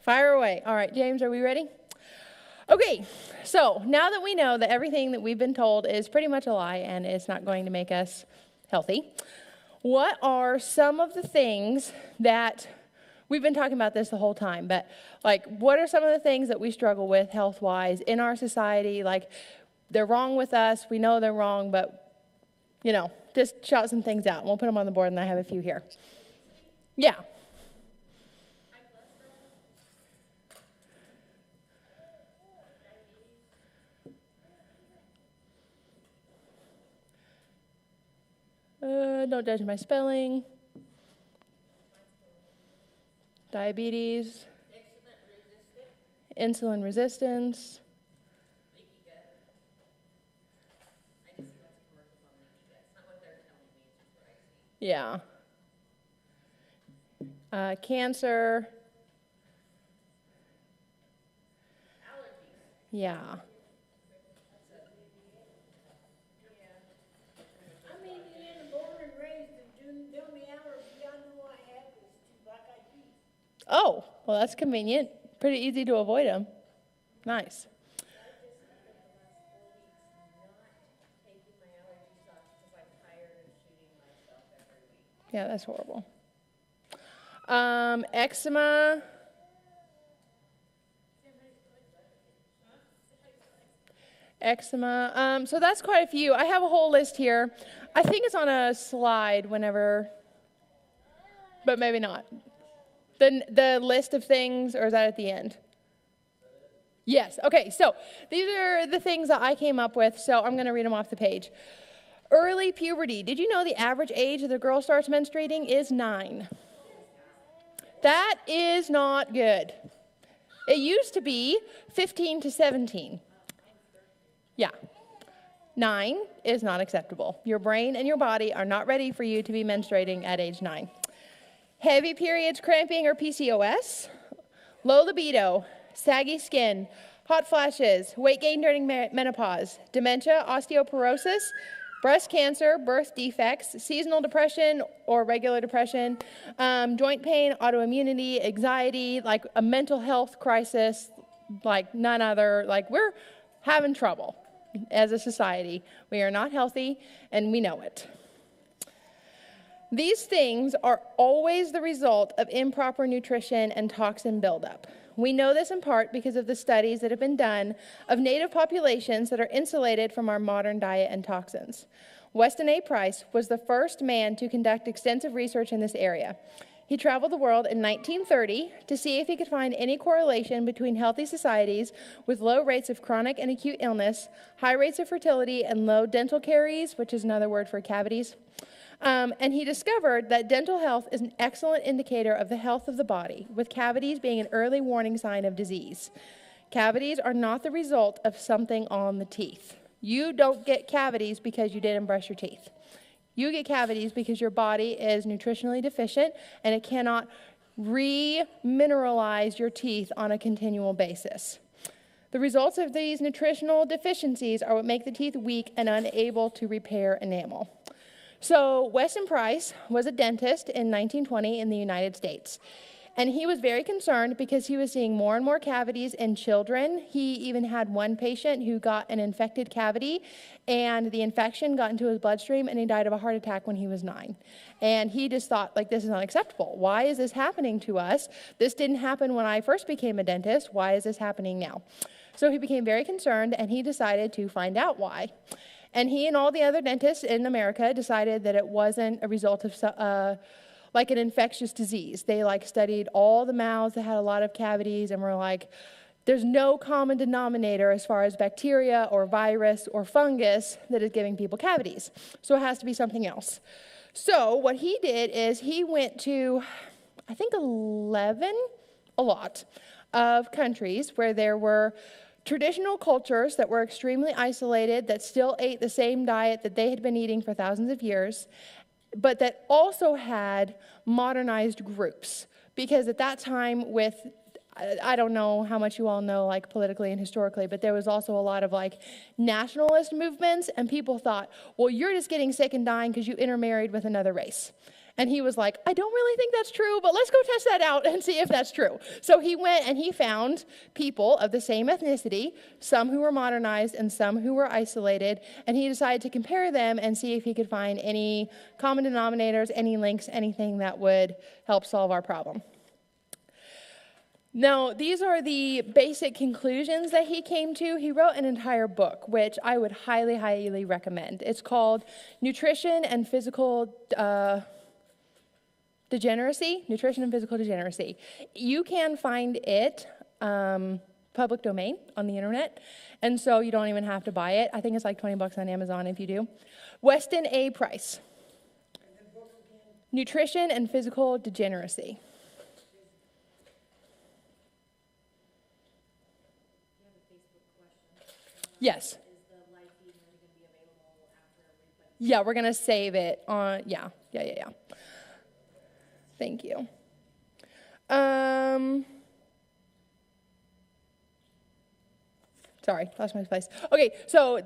Fire away. All right, James, are we ready? Okay, so now that we know that everything that we've been told is pretty much a lie and it's not going to make us healthy, what are some of the things that we've been talking about this the whole time, but like what are some of the things that we struggle with health-wise in our society? Like they're wrong with us, we know they're wrong, but you know, just shout some things out. We'll put them on the board and I have a few here. Yeah. Don't judge my spelling. Diabetes. Insulin resistance. Yeah. Cancer. Yeah. Oh, well, that's convenient. Pretty easy to avoid them. Nice. Yeah, that's horrible. Eczema. Eczema. So that's quite a few. I have a whole list here. I think it's on a slide whenever, but maybe not. The list of things, or is that at the end? Yes. Okay, so these are the things that I came up with, so I'm going to read them off the page. Early puberty. Did you know the average age of the girl starts menstruating is 9? That is not good. It used to be 15 to 17. Yeah. 9 is not acceptable. Your brain and your body are not ready for you to be menstruating at age 9. Heavy periods, cramping, or PCOS, low libido, saggy skin, hot flashes, weight gain during menopause, dementia, osteoporosis, breast cancer, birth defects, seasonal depression or regular depression, joint pain, autoimmunity, anxiety, like a mental health crisis, like none other. Like we're having trouble as a society. We are not healthy, and we know it. These things are always the result of improper nutrition and toxin buildup. We know this in part because of the studies that have been done of native populations that are insulated from our modern diet and toxins. Weston A. Price was the first man to conduct extensive research in this area. He traveled the world in 1930 to see if he could find any correlation between healthy societies with low rates of chronic and acute illness, high rates of fertility, and low dental caries, which is another word for cavities. And he discovered that dental health is an excellent indicator of the health of the body, with cavities being an early warning sign of disease. Cavities are not the result of something on the teeth. You don't get cavities because you didn't brush your teeth. You get cavities because your body is nutritionally deficient and it cannot remineralize your teeth on a continual basis. The results of these nutritional deficiencies are what make the teeth weak and unable to repair enamel. So Weston Price was a dentist in 1920 in the United States. And he was very concerned because he was seeing more and more cavities in children. He even had one patient who got an infected cavity, and the infection got into his bloodstream, and he died of a heart attack when he was 9. And he just thought, like, this is not acceptable. Why is this happening to us? This didn't happen when I first became a dentist. Why is this happening now? So he became very concerned, and he decided to find out why. And he and all the other dentists in America decided that it wasn't a result of like an infectious disease. They studied all the mouths that had a lot of cavities and were like, there's no common denominator as far as bacteria or virus or fungus that is giving people cavities. So it has to be something else. So what he did is he went to, I think 11, a lot, of countries where there were traditional cultures that were extremely isolated, that still ate the same diet that they had been eating for thousands of years, but that also had modernized groups. Because at that time with, I don't know how much you all know politically and historically, but there was also a lot of nationalist movements, and people thought, well, you're just getting sick and dying because you intermarried with another race. And he was like, I don't really think that's true, but let's go test that out and see if that's true. So he went and he found people of the same ethnicity, some who were modernized and some who were isolated, and he decided to compare them and see if he could find any common denominators, any links, anything that would help solve our problem. Now, these are the basic conclusions that he came to. He wrote an entire book, which I would highly, highly recommend. It's called Nutrition and Physical Degeneracy. Nutrition and Physical Degeneracy. You can find it public domain on the internet, and so you don't even have to buy it. I think it's like $20 on Amazon if you do. Weston A. Price. Nutrition and Physical Degeneracy. Yes. Yeah, we're going to save it on, yeah. Thank you. Sorry, lost my place. Okay, so in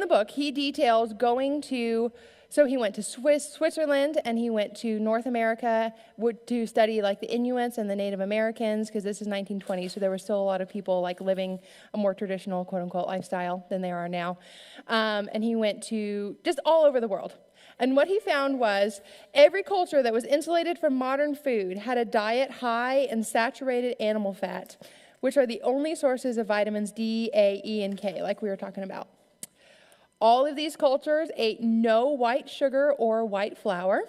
the book, he details going to, so he went to Switzerland, and he went to North America to study like the Inuits and the Native Americans, because this is 1920, so there were still a lot of people like living a more traditional, quote unquote, lifestyle than there are now. And he went to just all over the world. And what he found was every culture that was insulated from modern food had a diet high in saturated animal fat, which are the only sources of vitamins D, A, E, and K, like we were talking about. All of these cultures ate no white sugar or white flour.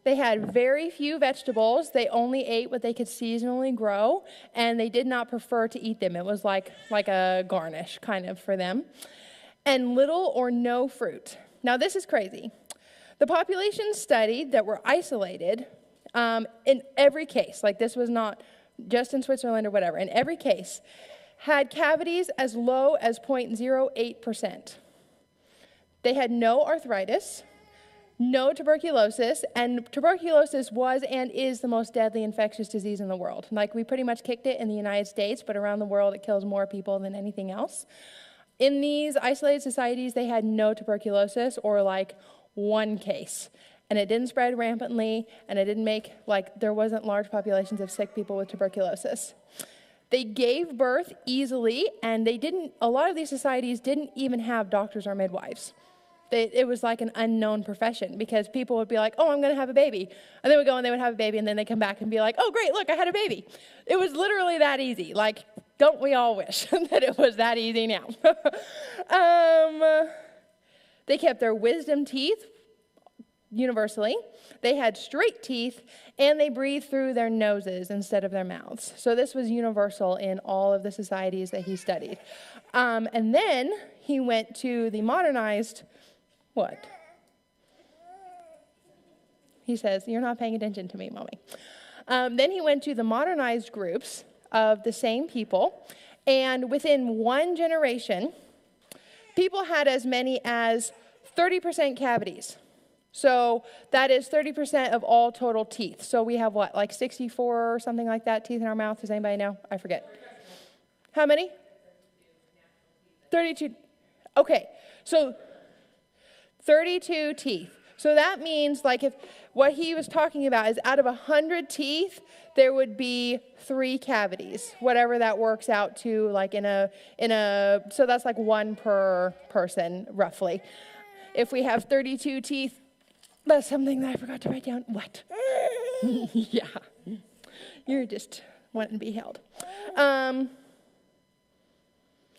They had very few vegetables. They only ate what they could seasonally grow, and they did not prefer to eat them. It was like a garnish kind of for them. And little or no fruit. Now, this is crazy. The populations studied that were isolated in every case, like this was not just in Switzerland or whatever, in every case, had cavities as low as 0.08%. They had no arthritis, no tuberculosis, and tuberculosis was and is the most deadly infectious disease in the world. Like, we pretty much kicked it in the United States, but around the world it kills more people than anything else. In these isolated societies, they had no tuberculosis or like one case. And it didn't spread rampantly, and it didn't make, like, there wasn't large populations of sick people with tuberculosis. They gave birth easily, and a lot of these societies didn't even have doctors or midwives. It was like an unknown profession, because people would be like, oh, I'm going to have a baby. And they would go and they would have a baby, and then they come back and be like, oh, great, look, I had a baby. It was literally that easy. Like, don't we all wish that it was that easy now? They kept their wisdom teeth universally. They had straight teeth, and they breathed through their noses instead of their mouths. So this was universal in all of the societies that he studied. And then he went to the modernized, what? He says, you're not paying attention to me, Mommy. Then he went to the modernized groups of the same people, and within one generation, people had as many as 30% cavities. So that is 30% of all total teeth. So we have what, like 64 or something like that teeth in our mouth? Does anybody know? I forget. How many? 32. Okay, so 32 teeth. So that means, like, if what he was talking about is out of 100 teeth, there would be 3 cavities, whatever that works out to, like so that's like 1 per person, roughly. If we have 32 teeth, that's something that I forgot to write down. What? Yeah. You're just wanting to be held.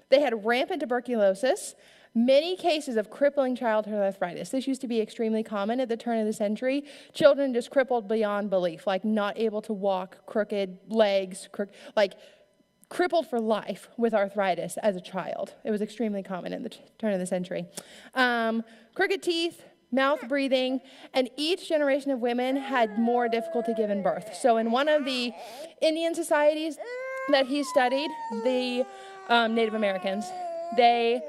They had rampant tuberculosis, many cases of crippling childhood arthritis. This used to be extremely common at the turn of the century. Children just crippled beyond belief, like not able to walk, crooked legs, crippled for life with arthritis as a child. It was extremely common at the turn of the century. Crooked teeth, mouth breathing, and each generation of women had more difficulty giving birth. So in one of the Indian societies that he studied, the Native Americans, they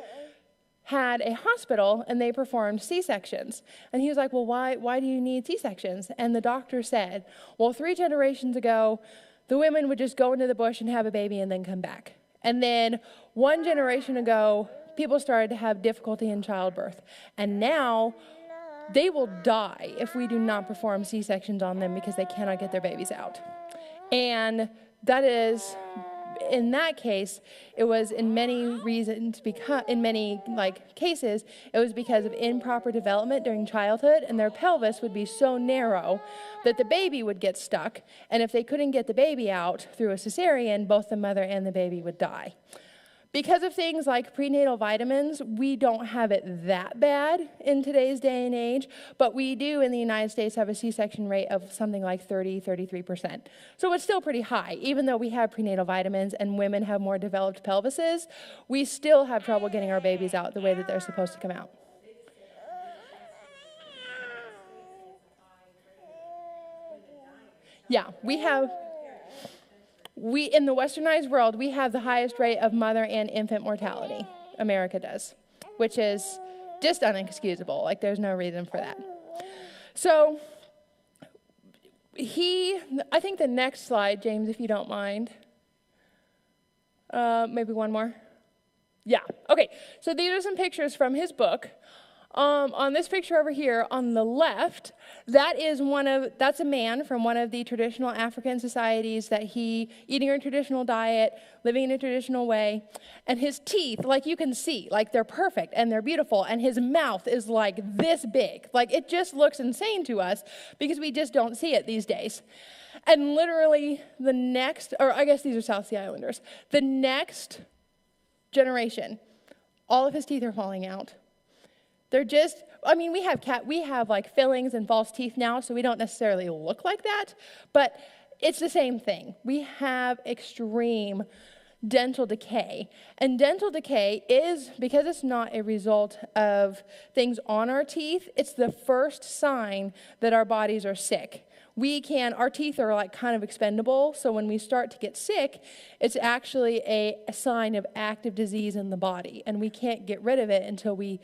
had a hospital and they performed C-sections. And he was like, well, why do you need C-sections? And the doctor said, well, 3 generations ago, the women would just go into the bush and have a baby and then come back. And then 1 generation ago, people started to have difficulty in childbirth. And now they will die if we do not perform C-sections on them because they cannot get their babies out. And that is, in that case, it was in many reasons, in many cases, it was because of improper development during childhood, and their pelvis would be so narrow that the baby would get stuck, and if they couldn't get the baby out through a cesarean, both the mother and the baby would die. Because of things like prenatal vitamins, we don't have it that bad in today's day and age, but we do in the United States have a C-section rate of something like 33%. So it's still pretty high. Even though we have prenatal vitamins and women have more developed pelvises, we still have trouble getting our babies out the way that they're supposed to come out. Yeah, in the westernized world, we have the highest rate of mother and infant mortality. America does, which is just unexcusable. Like, there's no reason for that. So I think the next slide, James, if you don't mind. Maybe one more. Yeah, okay. So these are some pictures from his book. On this picture over here on the left, that's a man from one of the traditional African societies that eating a traditional diet, living in a traditional way, and his teeth, like you can see, like they're perfect and they're beautiful, and his mouth is like this big. Like, it just looks insane to us because we just don't see it these days. And literally I guess these are South Sea Islanders, the next generation, all of his teeth are falling out. They're just, we have like fillings and false teeth now, so we don't necessarily look like that, but it's the same thing. We have extreme dental decay, and dental decay is, because it's not a result of things on our teeth, it's the first sign that our bodies are sick. Our teeth are like kind of expendable, so when we start to get sick, it's actually a sign of active disease in the body, and we can't get rid of it until we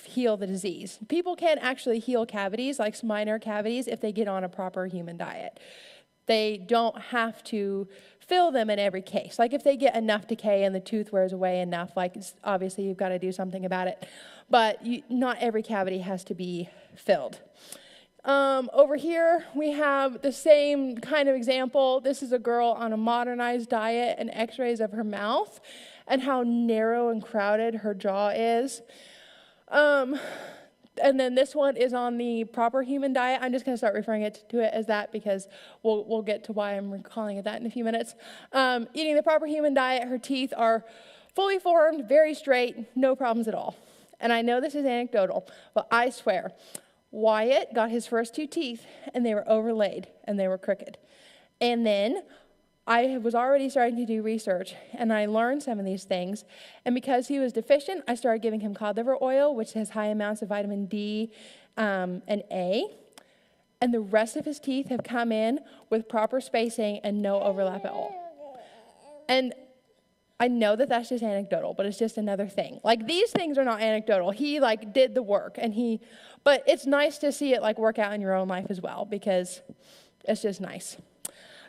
heal the disease. People can actually heal cavities, like minor cavities, if they get on a proper human diet. They don't have to fill them in every case. Like, if they get enough decay and the tooth wears away enough, obviously you've got to do something about it. But not every cavity has to be filled. Over here, we have the same kind of example. This is a girl on a modernized diet and x-rays of her mouth and how narrow and crowded her jaw is. And then this one is on the proper human diet. I'm just going to start referring to it as that because we'll get to why I'm calling it that in a few minutes. Eating the proper human diet, her teeth are fully formed, very straight, no problems at all. And I know this is anecdotal, but I swear, Wyatt got his first 2 teeth, and they were overlaid, and they were crooked. And then I was already starting to do research, and I learned some of these things. And because he was deficient, I started giving him cod liver oil, which has high amounts of vitamin D and A. And the rest of his teeth have come in with proper spacing and no overlap at all. And I know that that's just anecdotal, but it's just another thing. Like, these things are not anecdotal. He, did the work, but it's nice to see it, work out in your own life as well, because it's just nice.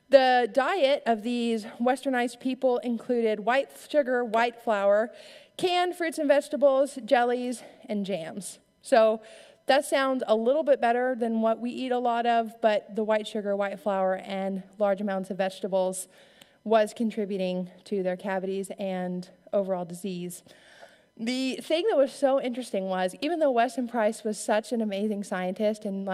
The diet of these westernized people included white sugar, white flour, canned fruits and vegetables, jellies, and jams. So that sounds a little bit better than what we eat a lot of, but the white sugar, white flour, and large amounts of vegetables was contributing to their cavities and overall disease. The thing that was so interesting was, even though Weston Price was such an amazing scientist and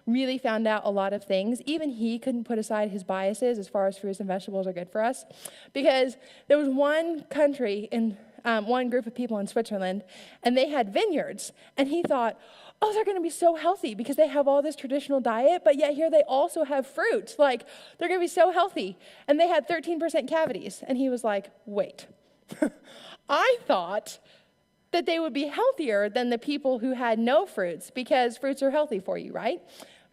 really found out a lot of things, even he couldn't put aside his biases as far as fruits and vegetables are good for us, because there was one country in one group of people in Switzerland, and they had vineyards, and he thought, oh, they're going to be so healthy because they have all this traditional diet, but yet here they also have fruits. They're going to be so healthy. And they had 13% cavities. And he was like, wait, I thought that they would be healthier than the people who had no fruits, because fruits are healthy for you, right?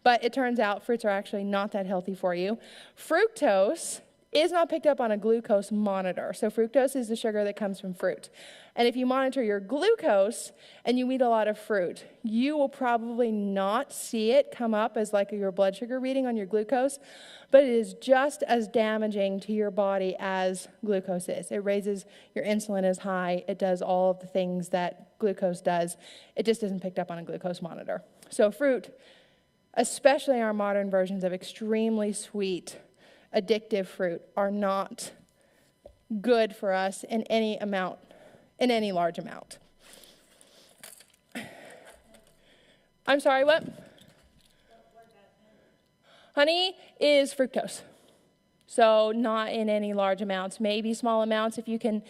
But it turns out fruits are actually not that healthy for you. Fructose is not picked up on a glucose monitor. So fructose is the sugar that comes from fruit. And if you monitor your glucose and you eat a lot of fruit, you will probably not see it come up as like your blood sugar reading on your glucose, but it is just as damaging to your body as glucose is. It raises your insulin as high. It does all of the things that glucose does. It just isn't picked up on a glucose monitor. So fruit, especially our modern versions of extremely sweet, addictive fruit, are not good for us in any amount, in any large amount. I'm sorry, what? Honey is fructose. So not in any large amounts, maybe small amounts. If you can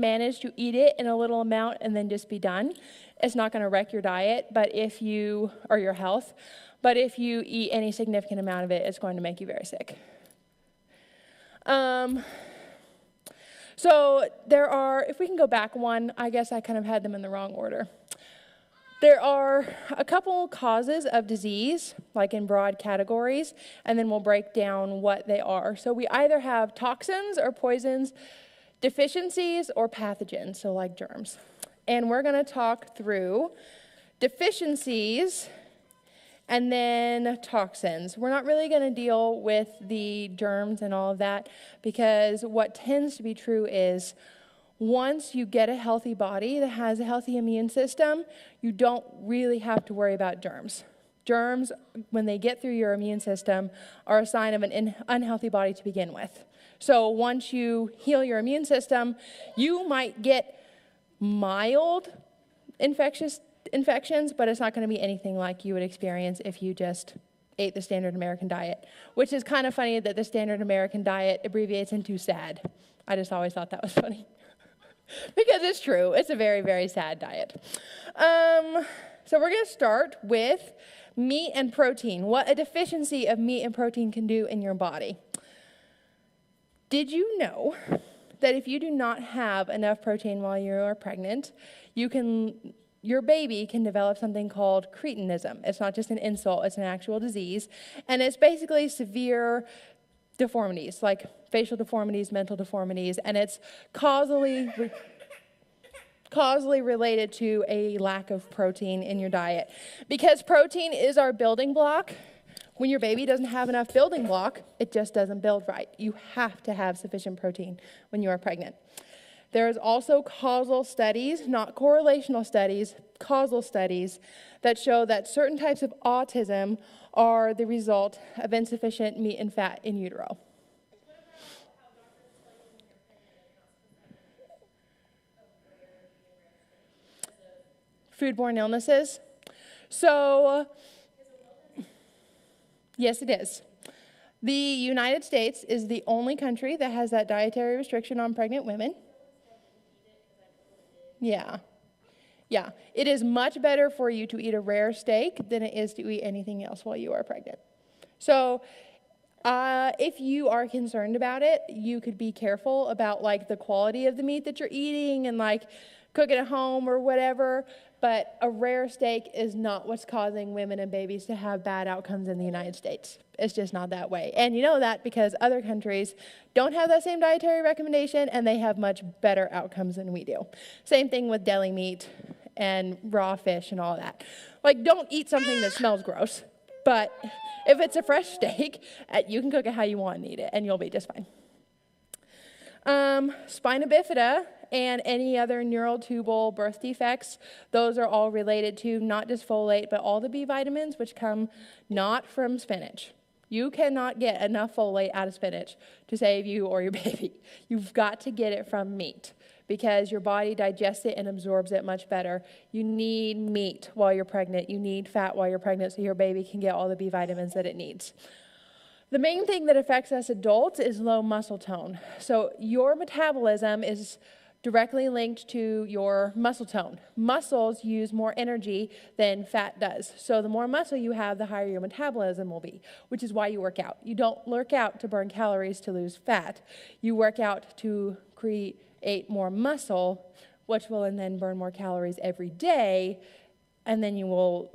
manage to eat it in a little amount and then just be done, it's not going to wreck your diet, or your health. But if you eat any significant amount of it, it's going to make you very sick. So there are, if we can go back one, I guess I kind of had them in the wrong order. There are a couple causes of disease, like in broad categories, and then we'll break down what they are. So we either have toxins or poisons, deficiencies or pathogens, so like germs. And we're going to talk through deficiencies and then toxins. We're not really going to deal with the germs and all of that, because what tends to be true is once you get a healthy body that has a healthy immune system, you don't really have to worry about germs. Germs, when they get through your immune system, are a sign of an unhealthy body to begin with. So once you heal your immune system, you might get mild infections, but it's not going to be anything like you would experience if you just ate the standard American diet, which is kind of funny that the standard American diet abbreviates into SAD. I just always thought that was funny. Because it's true. It's a very, very sad diet. So we're going to start with meat and protein, what a deficiency of meat and protein can do in your body. Did you know that if you do not have enough protein while you are pregnant, your baby can develop something called cretinism? It's not just an insult, it's an actual disease. And it's basically severe deformities, like facial deformities, mental deformities, and it's causally related to a lack of protein in your diet. Because protein is our building block, when your baby doesn't have enough building block, it just doesn't build right. You have to have sufficient protein when you are pregnant. There is also causal studies, not correlational studies, causal studies that show that certain types of autism are the result of insufficient meat and fat in utero. Foodborne illnesses. So, yes, it is. The United States is the only country that has that dietary restriction on pregnant women. Yeah. It is much better for you to eat a rare steak than it is to eat anything else while you are pregnant. So if you are concerned about it, you could be careful about like the quality of the meat that you're eating and like cook it at home or whatever. But a rare steak is not what's causing women and babies to have bad outcomes in the United States. It's just not that way. And you know that because other countries don't have that same dietary recommendation and they have much better outcomes than we do. Same thing with deli meat and raw fish and all that. Like, don't eat something that smells gross. But if it's a fresh steak, you can cook it how you want and eat it, and you'll be just fine. Spina bifida and any other neural tubal birth defects, those are all related to not just folate, but all the B vitamins, which come not from spinach. You cannot get enough folate out of spinach to save you or your baby. You've got to get it from meat because your body digests it and absorbs it much better. You need meat while you're pregnant. You need fat while you're pregnant so your baby can get all the B vitamins that it needs. The main thing that affects us adults is low muscle tone. So your metabolism is directly linked to your muscle tone. Muscles use more energy than fat does. So the more muscle you have, the higher your metabolism will be, which is why you work out. You don't work out to burn calories to lose fat. You work out to create more muscle, which will then burn more calories every day and then you will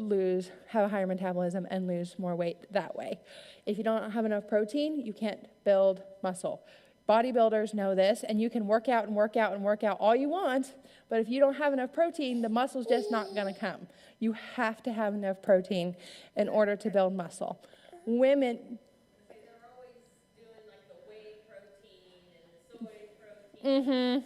have a higher metabolism and lose more weight that way. If you don't have enough protein, you can't build muscle. Bodybuilders know this, and you can work out and work out and work out all you want, but if you don't have enough protein, the muscle's just not going to come. You have to have enough protein in order to build muscle. Women... They're always doing like the whey protein and the soy protein. Mm-hmm.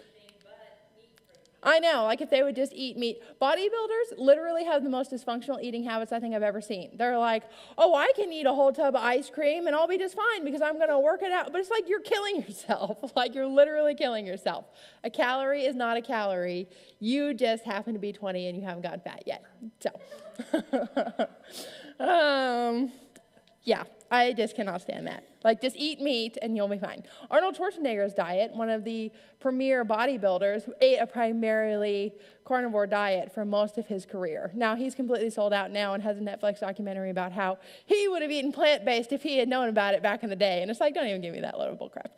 Anything but meat protein. I know, like if they would just eat meat. Bodybuilders literally have the most dysfunctional eating habits I think I've ever seen. They're like, oh, I can eat a whole tub of ice cream and I'll be just fine because I'm going to work it out. But it's like you're killing yourself. Like you're literally killing yourself. A calorie is not a calorie. You just happen to be 20 and you haven't gotten fat yet. So, yeah, I just cannot stand that. Like, just eat meat and you'll be fine. Arnold Schwarzenegger's diet, one of the premier bodybuilders, ate a primarily carnivore diet for most of his career. Now, he's completely sold out now and has a Netflix documentary about how he would have eaten plant-based if he had known about it back in the day. And it's like, don't even give me that load of bullcrap.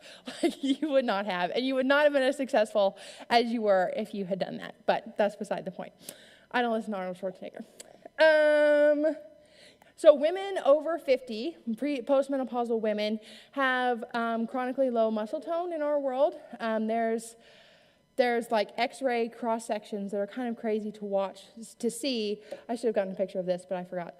Like, you would not have. And you would not have been as successful as you were if you had done that. But that's beside the point. I don't listen to Arnold Schwarzenegger. So women over 50, postmenopausal women, have chronically low muscle tone in our world. There's like X-ray cross-sections that are kind of crazy to watch, to see. I should have gotten a picture of this, but I forgot.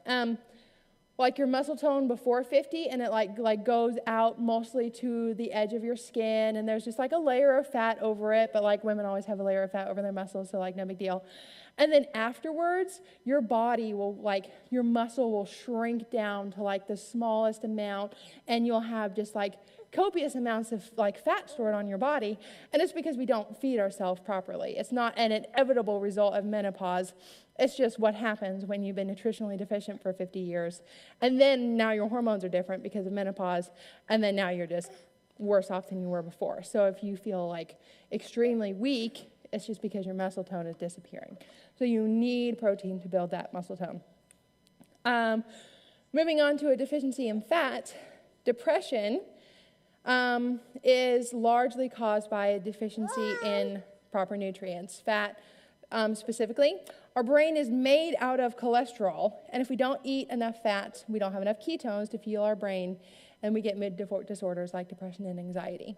Like your muscle tone before 50, and it like goes out mostly to the edge of your skin, and there's just like a layer of fat over it, but like women always have a layer of fat over their muscles, so like no big deal. And then afterwards, your body will your muscle will shrink down to like the smallest amount, and you'll have just like copious amounts of like fat stored on your body. And it's because we don't feed ourselves properly. It's not an inevitable result of menopause. It's just what happens when you've been nutritionally deficient for 50 years. And then now your hormones are different because of menopause, and then now you're just worse off than you were before. So if you feel like extremely weak, it's just because your muscle tone is disappearing. So you need protein to build that muscle tone. Moving on to a deficiency in fat, depression is largely caused by a deficiency in proper nutrients. Fat specifically. Our brain is made out of cholesterol, and if we don't eat enough fat, we don't have enough ketones to fuel our brain, and we get mood disorders like depression and anxiety.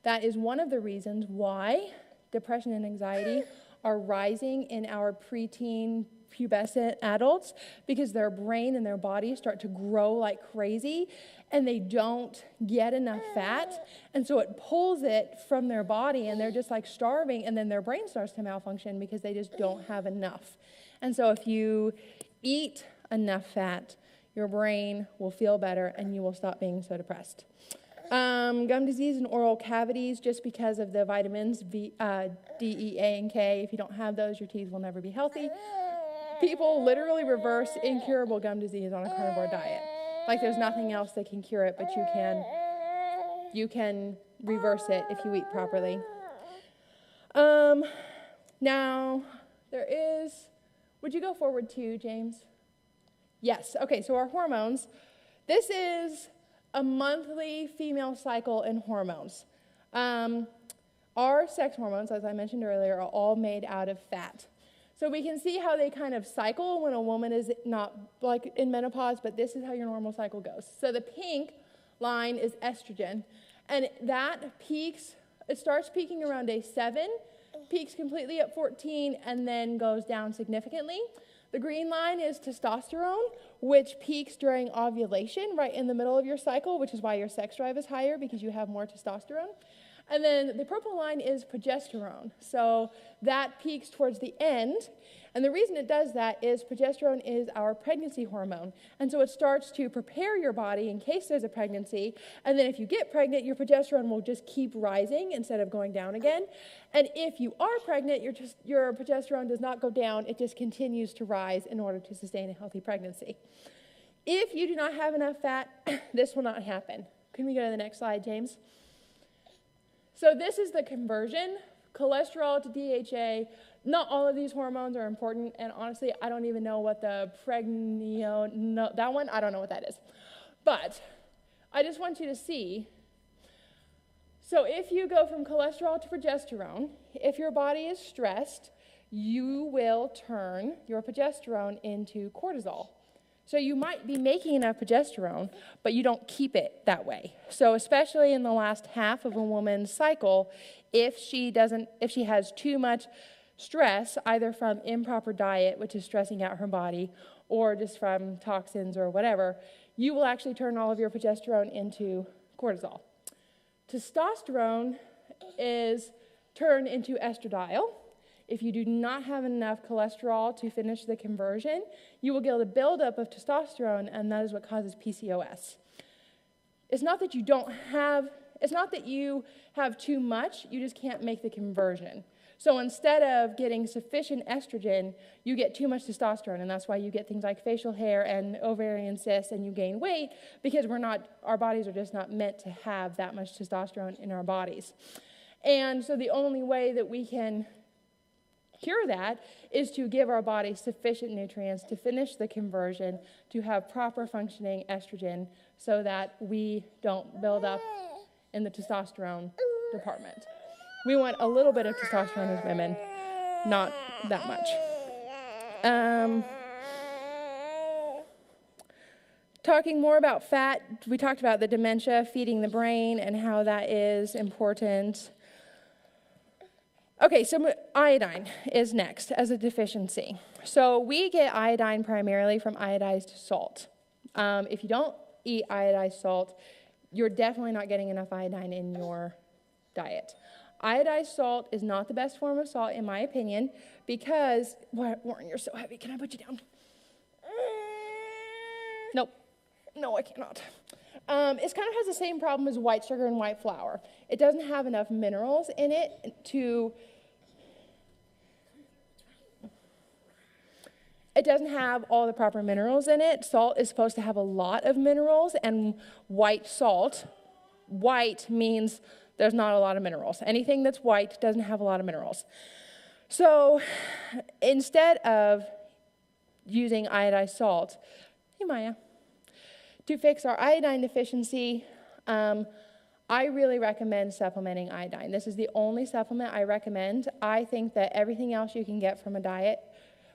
That is one of the reasons why depression and anxiety are rising in our preteen, pubescent adults, because their brain and their body start to grow like crazy and they don't get enough fat, and so it pulls it from their body and they're just like starving, and then their brain starts to malfunction because they just don't have enough. And so if you eat enough fat, your brain will feel better and you will stop being so depressed. Gum disease and oral cavities, just because of the vitamins D, E, A, and K. If you don't have those, your teeth will never be healthy. People literally reverse incurable gum disease on a carnivore diet. Like there's nothing else that can cure it, but you can reverse it if you eat properly. Now, there is, would you go forward too, James? Yes, okay, so our hormones. This is a monthly female cycle in hormones. Our sex hormones, as I mentioned earlier, are all made out of fat. So we can see how they kind of cycle when a woman is not like in menopause, but this is how your normal cycle goes. So the pink line is estrogen, and that peaks, it starts peaking around day 7, peaks completely at 14, and then goes down significantly. The green line is testosterone, which peaks during ovulation, right in the middle of your cycle, which is why your sex drive is higher, because you have more testosterone. And then the purple line is progesterone. So that peaks towards the end. And the reason it does that is progesterone is our pregnancy hormone. And so it starts to prepare your body in case there's a pregnancy. And then if you get pregnant, your progesterone will just keep rising instead of going down again. And if you are pregnant, your progesterone does not go down. It just continues to rise in order to sustain a healthy pregnancy. If you do not have enough fat, this will not happen. Can we go to the next slide, James? So this is the conversion, cholesterol to DHA. Not all of these hormones are important, and honestly, I don't even know what the that one, I don't know what that is. But I just want you to see, so if you go from cholesterol to progesterone, if your body is stressed, you will turn your progesterone into cortisol. So you might be making enough progesterone, but you don't keep it that way. So especially in the last half of a woman's cycle, if she has too much stress, either from improper diet, which is stressing out her body, or just from toxins or whatever, you will actually turn all of your progesterone into cortisol. Testosterone is turned into estradiol. If you do not have enough cholesterol to finish the conversion, you will get a buildup of testosterone, and that is what causes PCOS. It's not that you have too much, you just can't make the conversion. So instead of getting sufficient estrogen, you get too much testosterone, and that's why you get things like facial hair and ovarian cysts, and you gain weight, because our bodies are just not meant to have that much testosterone in our bodies. And so the only way that we can cure that is to give our body sufficient nutrients to finish the conversion, to have proper functioning estrogen, so that we don't build up in the testosterone department. We want a little bit of testosterone as women, not that much. Talking more about fat, we talked about the dementia, feeding the brain, and how that is important. Okay, so iodine is next as a deficiency. So we get iodine primarily from iodized salt. If you don't eat iodized salt, you're definitely not getting enough iodine in your diet. Iodized salt is not the best form of salt, in my opinion, because, Warren, you're so heavy. Can I put you down? Nope. No, I cannot. It kind of has the same problem as white sugar and white flour. It doesn't have enough minerals in it It doesn't have all the proper minerals in it. Salt is supposed to have a lot of minerals, and white means there's not a lot of minerals. Anything that's white doesn't have a lot of minerals. So instead of using iodized salt, hey Maya, to fix our iodine deficiency, I really recommend supplementing iodine. This is the only supplement I recommend. I think that everything else you can get from a diet,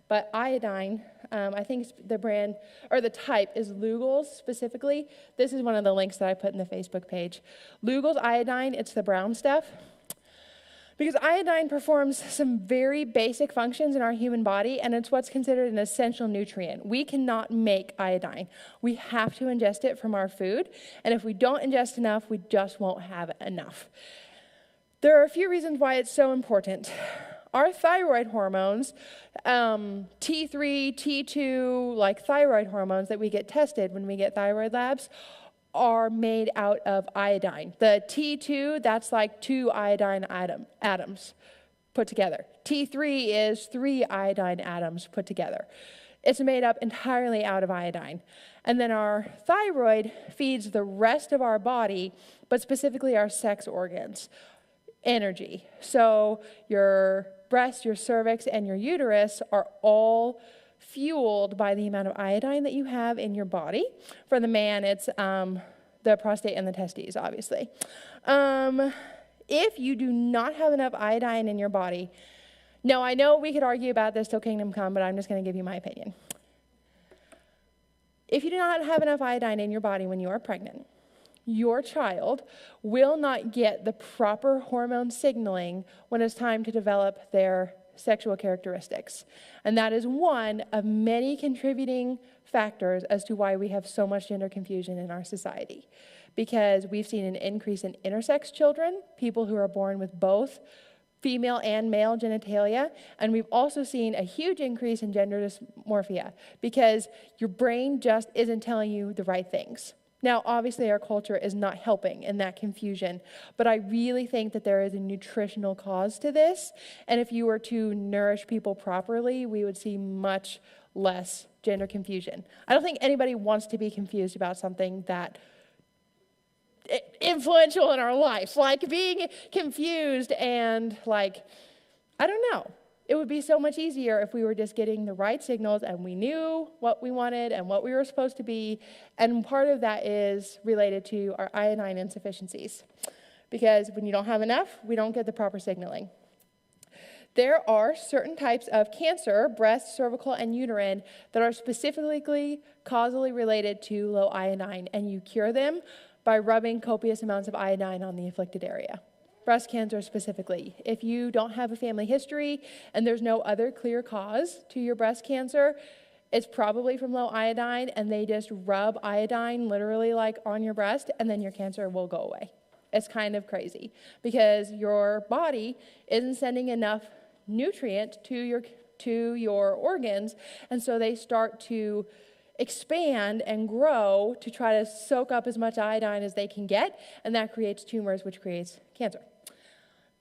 but iodine, I think the brand, or the type is Lugol's specifically. This is one of the links that I put in the Facebook page. Lugol's iodine, it's the brown stuff. Because iodine performs some very basic functions in our human body, and it's what's considered an essential nutrient. We cannot make iodine. We have to ingest it from our food, and if we don't ingest enough, we just won't have enough. There are a few reasons why it's so important. Our thyroid hormones, T3, T2, like thyroid hormones that we get tested when we get thyroid labs, are made out of iodine. The T2, that's like 2 iodine atoms put together. T3 is 3 iodine atoms put together. It's made up entirely out of iodine. And then our thyroid feeds the rest of our body, but specifically our sex organs, energy. So your breast, your cervix, and your uterus are all fueled by the amount of iodine that you have in your body. For the man, it's the prostate and the testes, obviously. If you do not have enough iodine in your body, now I know we could argue about this till kingdom come, but I'm just going to give you my opinion. If you do not have enough iodine in your body when you are pregnant, your child will not get the proper hormone signaling when it's time to develop their sexual characteristics. And that is one of many contributing factors as to why we have so much gender confusion in our society. Because we've seen an increase in intersex children, people who are born with both female and male genitalia, and we've also seen a huge increase in gender dysmorphia because your brain just isn't telling you the right things. Now, obviously, our culture is not helping in that confusion, but I really think that there is a nutritional cause to this, and if you were to nourish people properly, we would see much less gender confusion. I don't think anybody wants to be confused about something that influential in our life, like being confused and I don't know. It would be so much easier if we were just getting the right signals and we knew what we wanted and what we were supposed to be. And part of that is related to our iodine insufficiencies. Because when you don't have enough, we don't get the proper signaling. There are certain types of cancer, breast, cervical, and uterine, that are specifically causally related to low iodine, and you cure them by rubbing copious amounts of iodine on the afflicted area. Breast cancer specifically. If you don't have a family history and there's no other clear cause to your breast cancer, it's probably from low iodine, and they just rub iodine literally like on your breast, and then your cancer will go away. It's kind of crazy because your body isn't sending enough nutrient to your organs, and so they start to expand and grow to try to soak up as much iodine as they can get, and that creates tumors, which creates cancer.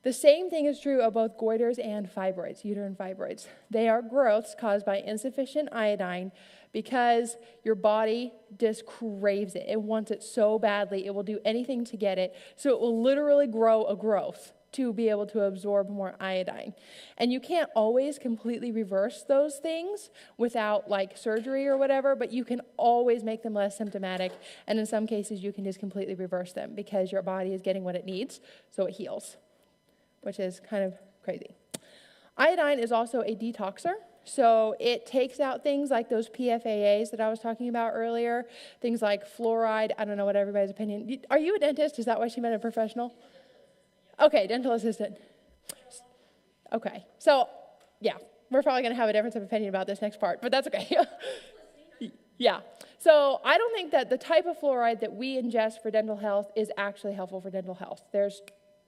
The same thing is true of both goiters and fibroids, uterine fibroids. They are growths caused by insufficient iodine because your body just craves it. It wants it so badly, it will do anything to get it. So it will literally grow a growth to be able to absorb more iodine. And you can't always completely reverse those things without like surgery or whatever, but you can always make them less symptomatic. And in some cases, you can just completely reverse them because your body is getting what it needs, so it heals, which is kind of crazy. Iodine is also a detoxer. So it takes out things like those PFAAs that I was talking about earlier, things like fluoride. I don't know what everybody's opinion. Are you a dentist? Is that why she meant a professional? Okay, dental assistant. Okay, so yeah, we're probably going to have a difference of opinion about this next part, but that's okay. Yeah, so I don't think that the type of fluoride that we ingest for dental health is actually helpful for dental health. There's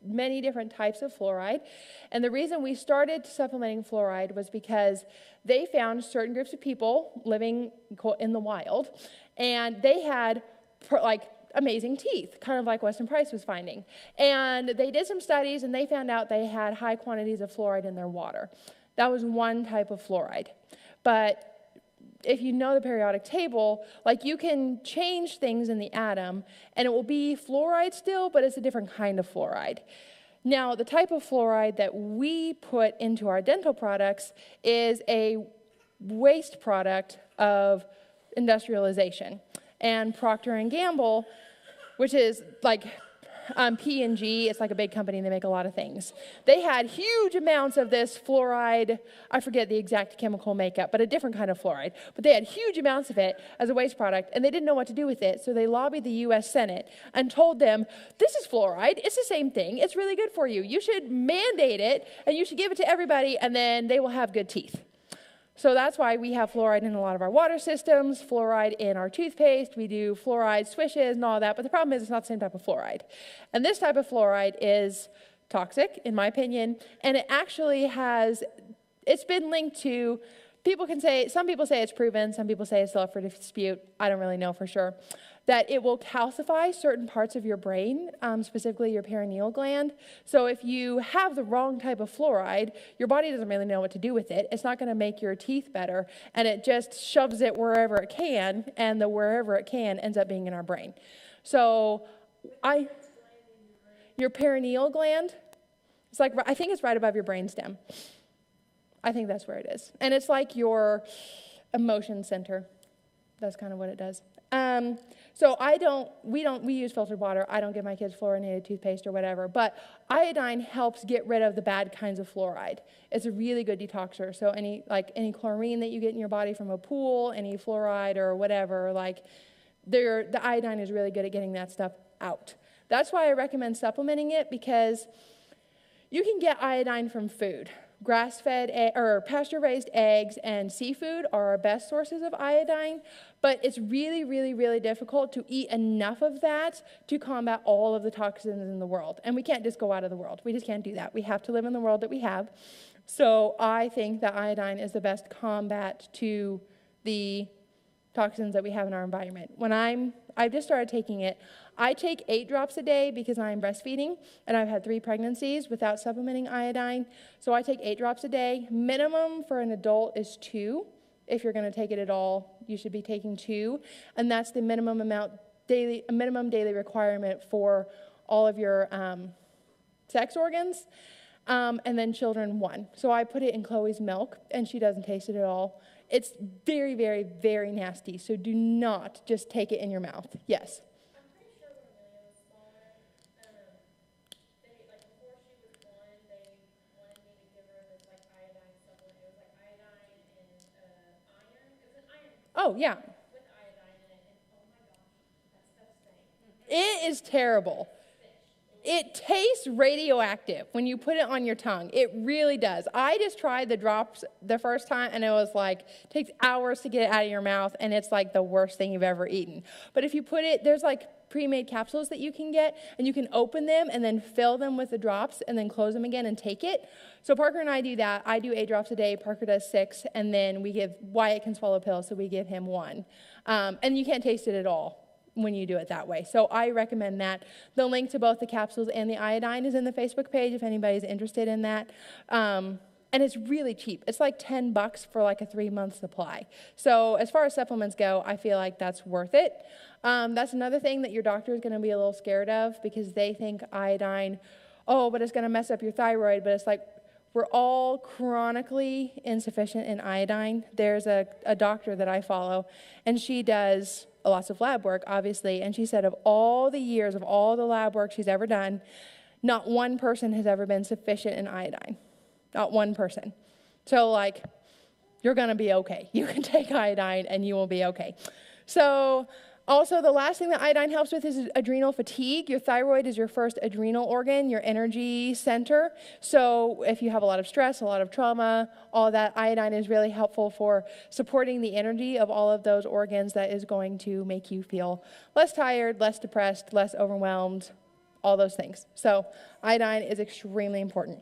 many different types of fluoride, and the reason we started supplementing fluoride was because they found certain groups of people living in the wild, and they had amazing teeth, kind of like Weston Price was finding. And they did some studies, and they found out they had high quantities of fluoride in their water. That was one type of fluoride. But if you know the periodic table, like you can change things in the atom, and it will be fluoride still, but it's a different kind of fluoride. Now, the type of fluoride that we put into our dental products is a waste product of industrialization. And Procter & Gamble, which is like P&G, it's like a big company, and they make a lot of things. They had huge amounts of this fluoride, I forget the exact chemical makeup, but a different kind of fluoride. But they had huge amounts of it as a waste product, and they didn't know what to do with it, so they lobbied the U.S. Senate and told them, this is fluoride, it's the same thing, it's really good for you. You should mandate it, and you should give it to everybody, and then they will have good teeth. So that's why we have fluoride in a lot of our water systems, fluoride in our toothpaste, we do fluoride swishes and all that, but the problem is it's not the same type of fluoride. And this type of fluoride is toxic, in my opinion, and it actually it's been linked to, some people say it's proven, some people say it's still up for dispute, I don't really know for sure, that it will calcify certain parts of your brain, specifically your perineal gland. So if you have the wrong type of fluoride, your body doesn't really know what to do with it. It's not going to make your teeth better, and it just shoves it wherever it can, and the wherever it can ends up being in our brain. So your perineal gland, it's like, I think it's right above your brainstem. I think that's where it is. And it's like your emotion center. That's kind of what it does. So we use filtered water. I don't give my kids fluorinated toothpaste or whatever, but iodine helps get rid of the bad kinds of fluoride. It's a really good detoxer. So any chlorine that you get in your body from a pool, any fluoride or whatever, the iodine is really good at getting that stuff out. That's why I recommend supplementing it, because you can get iodine from food. Grass-fed or pasture-raised eggs and seafood are our best sources of iodine, but it's really, really, really difficult to eat enough of that to combat all of the toxins in the world. And we can't just go out of the world. We just can't do that. We have to live in the world that we have. So I think that iodine is the best combat to the toxins that we have in our environment. I've just started taking it. I take 8 drops a day because I'm breastfeeding, and I've had 3 pregnancies without supplementing iodine. So I take 8 drops a day. Minimum for an adult is 2. If you're going to take it at all, you should be taking 2, and that's the minimum daily requirement for all of your sex organs. And then children 1. So I put it in Chloe's milk, and she doesn't taste it at all. It's very, very, very nasty, so do not just take it in your mouth. Yes? I'm pretty sure when Amelia was smaller, before she was 1, they wanted me to give her this, Oh, yeah. with iodine in it, and oh my gosh, that stuff stank. It is terrible. It tastes radioactive when you put it on your tongue. It really does. I just tried the drops the first time, and it was like, it takes hours to get it out of your mouth, and it's like the worst thing you've ever eaten. But if you put it, there's like pre-made capsules that you can get, and you can open them and then fill them with the drops and then close them again and take it. So Parker and I do that. I do 8 drops a day. Parker does 6, and then Wyatt can swallow pills, so we give him 1. And you can't taste it at all when you do it that way. So I recommend that. The link to both the capsules and the iodine is in the Facebook page if anybody's interested in that. And it's really cheap. It's like $10 for like a 3-month supply. So as far as supplements go, I feel like that's worth it. That's another thing that your doctor is going to be a little scared of because they think iodine, oh, but it's going to mess up your thyroid. But it's like we're all chronically insufficient in iodine. There's a doctor that I follow, and she does lots of lab work, obviously, and she said of all the years of all the lab work she's ever done, not one person has ever been sufficient in iodine. Not one person. So, like, you're going to be okay. You can take iodine and you will be okay. So, also, the last thing that iodine helps with is adrenal fatigue. Your thyroid is your first adrenal organ, your energy center. So if you have a lot of stress, a lot of trauma, all that, iodine is really helpful for supporting the energy of all of those organs that is going to make you feel less tired, less depressed, less overwhelmed, all those things. So iodine is extremely important.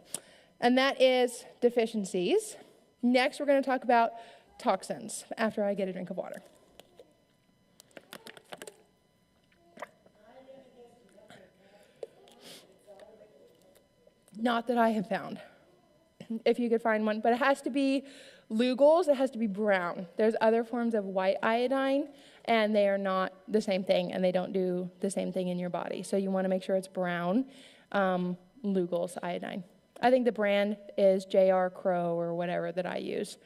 And that is deficiencies. Next, we're going to talk about toxins after I get a drink of water. Not that I have found, if you could find one, but it has to be Lugol's, it has to be brown. There's other forms of white iodine, and they are not the same thing, and they don't do the same thing in your body. So you want to make sure it's brown, Lugol's iodine. I think the brand is J.R. Crow or whatever that I use.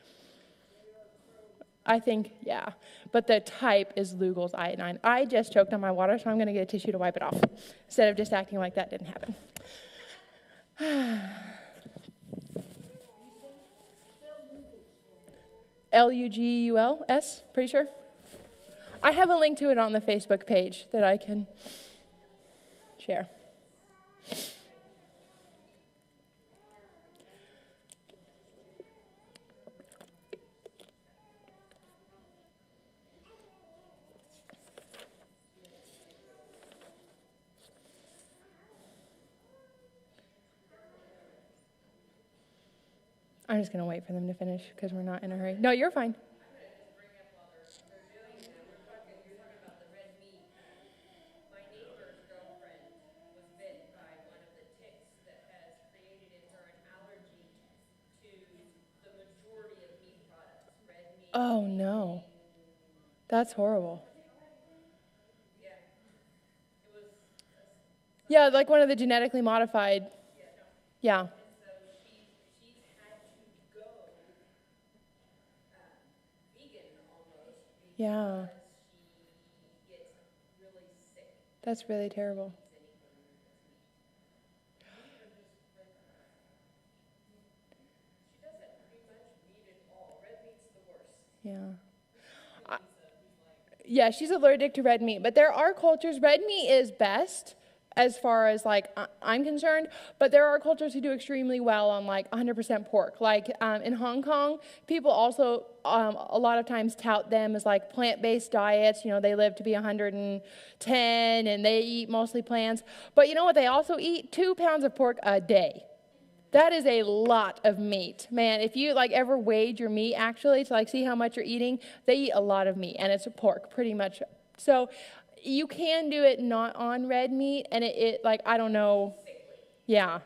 I think, yeah, but the type is Lugol's iodine. I just choked on my water, so I'm going to get a tissue to wipe it off, instead of just acting like that didn't happen. Luguls, pretty sure. I have a link to it on the Facebook page that I can share. I'm just going to wait for them to finish because we're not in a hurry. No, you're fine. I'm going to just bring up while they're doing that. You're talking about the red meat. My neighbor's girlfriend was bit by one of the ticks that has created in her an allergy to the majority of meat products. Red meat. Oh, no. That's horrible. Yeah. It was. Yeah, like one of the genetically modified. Yeah. Yeah. She gets really sick. That's really terrible. She doesn't pretty much meat at all. Red meat's the worst. Yeah. Yeah, she's allergic to red meat, but there are cultures, red meat is best as far as like I'm concerned, but there are cultures who do extremely well on like 100% pork. Like in Hong Kong, people also a lot of times tout them as like plant-based diets. You know, they live to be 110 and they eat mostly plants. But you know what they also eat? 2 pounds of pork a day. That is a lot of meat. Man, if you like ever weighed your meat actually to like see how much you're eating, they eat a lot of meat and it's pork pretty much. So you can do it not on red meat, and it like, I don't know. Yeah.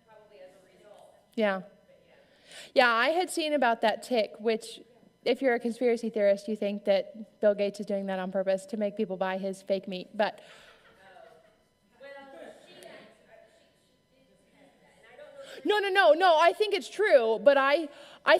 Probably as a result. Yeah. Yeah, I had seen about that tick, which, if you're a conspiracy theorist, you think that Bill Gates is doing that on purpose to make people buy his fake meat. But no, I think it's true, but I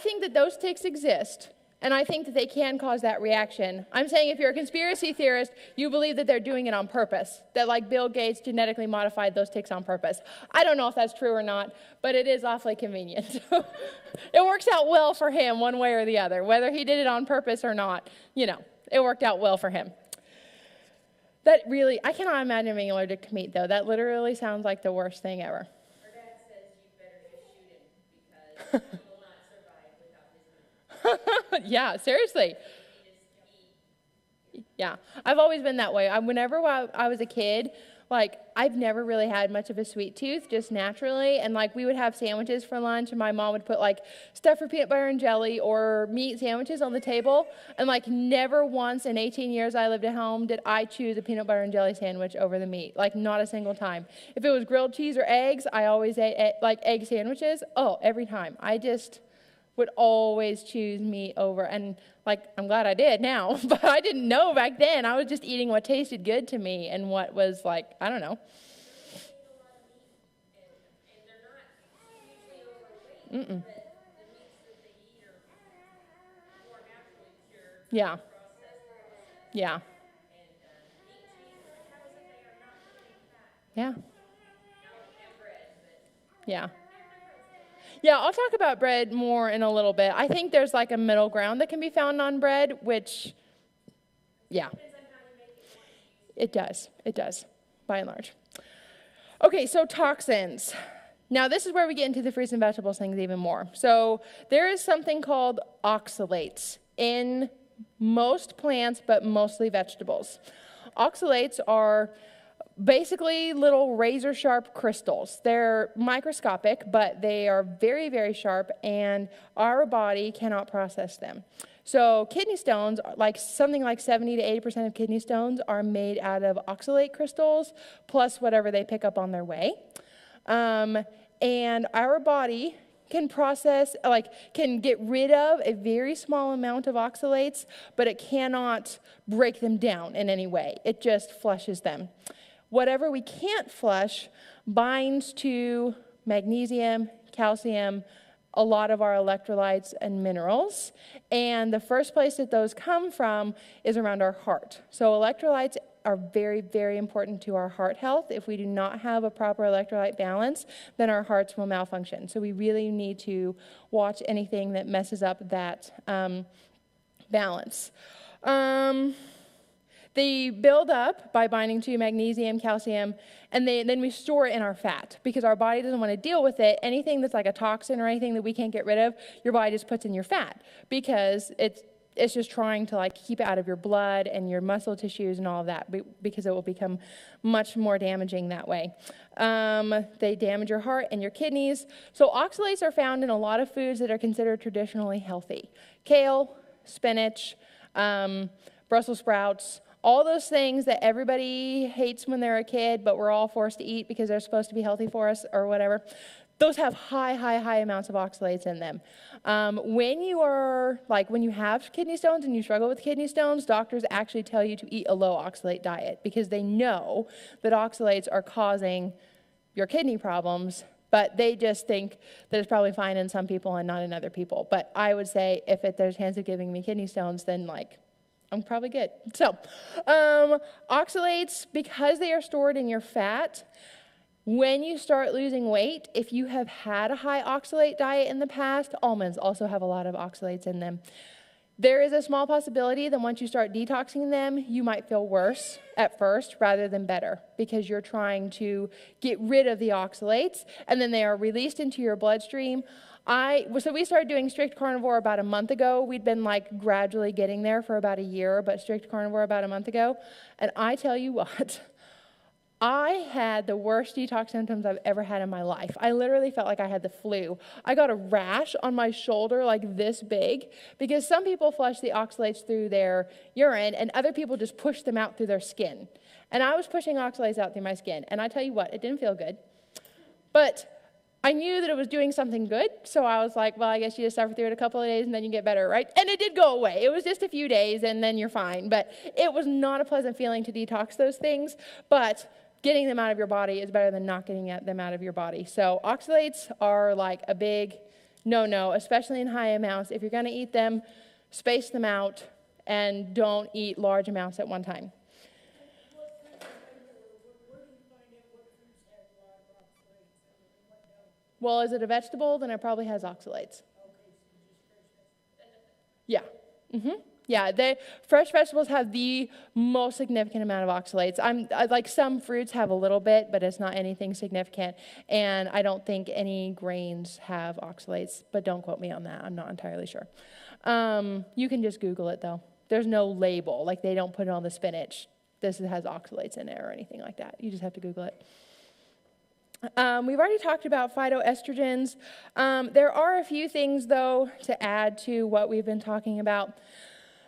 think that those ticks exist. And I think that they can cause that reaction. I'm saying if you're a conspiracy theorist, you believe that they're doing it on purpose, that like Bill Gates genetically modified those ticks on purpose. I don't know if that's true or not, but it is awfully convenient. It works out well for him one way or the other, whether he did it on purpose or not, it worked out well for him. That really, I cannot imagine being allergic to meat though. That literally sounds like the worst thing ever. Our dad says you better just shoot him because he will not survive without his meat. Yeah, seriously. Yeah, I've always been that way. Whenever I was a kid, like, I've never really had much of a sweet tooth, just naturally. And, like, we would have sandwiches for lunch, and my mom would put, like, stuff for peanut butter and jelly or meat sandwiches on the table. And, like, never once in 18 years I lived at home did I choose a peanut butter and jelly sandwich over the meat. Like, not a single time. If it was grilled cheese or eggs, I always ate, like, egg sandwiches. Oh, every time. I just would always choose meat over, and like, I'm glad I did now, but I didn't know back then. I was just eating what tasted good to me and what was like, I don't know. And they're not usually overweight, but the meats that they eat are more naturally cured, Yeah. processed. Yeah. And meat, cheese, and cows, they are not really fat. Yeah. And bread, but Yeah. Yeah, I'll talk about bread more in a little bit. I think there's like a middle ground that can be found on bread, which, yeah. It does, by and large. Okay, so toxins. Now, this is where we get into the fruits and vegetables things even more. So there is something called oxalates in most plants, but mostly vegetables. Oxalates are basically little razor-sharp crystals. They're microscopic, but they are very, very sharp, and our body cannot process them. So kidney stones, like something like 70 to 80% of kidney stones are made out of oxalate crystals, plus whatever they pick up on their way. And our body can process, can get rid of a very small amount of oxalates, but it cannot break them down in any way. It just flushes them. Whatever we can't flush binds to magnesium, calcium, a lot of our electrolytes and minerals. And the first place that those come from is around our heart. So electrolytes are very, very important to our heart health. If we do not have a proper electrolyte balance, then our hearts will malfunction. So we really need to watch anything that messes up that balance. They build up by binding to magnesium, calcium, and then we store it in our fat because our body doesn't want to deal with it. Anything that's like a toxin or anything that we can't get rid of, your body just puts in your fat because it's just trying to like keep it out of your blood and your muscle tissues and all of that because it will become much more damaging that way. They damage your heart and your kidneys. So oxalates are found in a lot of foods that are considered traditionally healthy. Kale, spinach, Brussels sprouts, all those things that everybody hates when they're a kid, but we're all forced to eat because they're supposed to be healthy for us or whatever. Those have high amounts of oxalates in them. When you have kidney stones and you struggle with kidney stones, doctors actually tell you to eat a low oxalate diet because they know that oxalates are causing your kidney problems, but they just think that it's probably fine in some people and not in other people. But I would say if there's a chance of giving me kidney stones, then I'm probably good. So, oxalates, because they are stored in your fat, when you start losing weight, if you have had a high oxalate diet in the past, almonds also have a lot of oxalates in them. There is a small possibility that once you start detoxing them, you might feel worse at first rather than better because you're trying to get rid of the oxalates, and then they are released into your bloodstream. So we started doing strict carnivore about a month ago. We'd been gradually getting there for about a year, but strict carnivore about a month ago. And I tell you what, I had the worst detox symptoms I've ever had in my life. I literally felt like I had the flu. I got a rash on my shoulder like this big because some people flush the oxalates through their urine and other people just push them out through their skin. And I was pushing oxalates out through my skin. And I tell you what, it didn't feel good. But I knew that it was doing something good, so I was like, well, I guess you just suffer through it a couple of days and then you get better, right? And it did go away. It was just a few days and then you're fine. But it was not a pleasant feeling to detox those things, but getting them out of your body is better than not getting them out of your body. So oxalates are like a big no-no, especially in high amounts. If you're going to eat them, Space them out, and don't eat large amounts at one time. Well, is it a vegetable? Then it probably has oxalates. Yeah. Yeah, fresh vegetables have the most significant amount of oxalates. Like some fruits have a little bit, but it's not anything significant. And I don't think any grains have oxalates, but don't quote me on that. I'm not entirely sure. You can just Google it, though. There's no label. Like, they don't put it on the spinach. This has oxalates in it or anything like that. You just have to Google it. We've already talked about phytoestrogens. There are a few things, though, to add to what we've been talking about.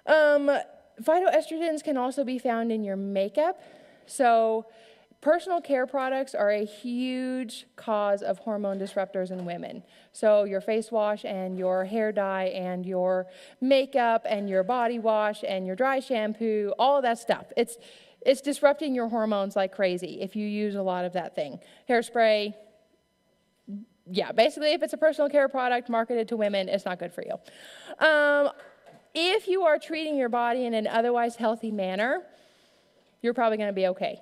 Phytoestrogens can also be found in your makeup. So personal care products are a huge cause of hormone disruptors in women. So your face wash and your hair dye and your makeup and your body wash and your dry shampoo, all of that stuff. It's disrupting your hormones like crazy if you use a lot of that thing. Hairspray, yeah, basically if it's a personal care product marketed to women, it's not good for you. If you are treating your body in an otherwise healthy manner, you're probably going to be okay